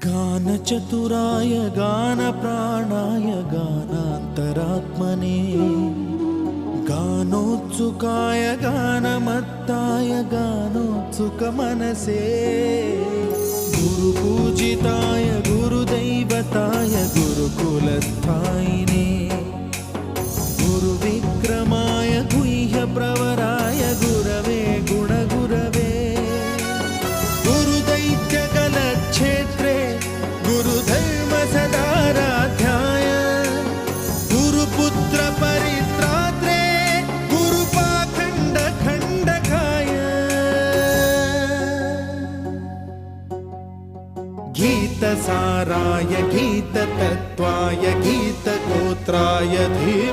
गानचतुराय गानप्राणाय गानान्तरात्मने गानोत्सुकाय गानमत्ताय गानोत्सुकमनसे गुरुपूजिताय गुरुदैवताय गुरुकुलस्थायिने गुरुविक्रमाय गुह्यप्रवराय गुरवे गुणगुरवे गुरुदैत्यकलक्षेत्रे गुरुधर्मसदाराध्याय गुरुपुत्र परित्रात्रे गुरुपाखण्डखण्डकाय गीतसाराय गीततत्त्वाय गीतगोत्राय धीमहि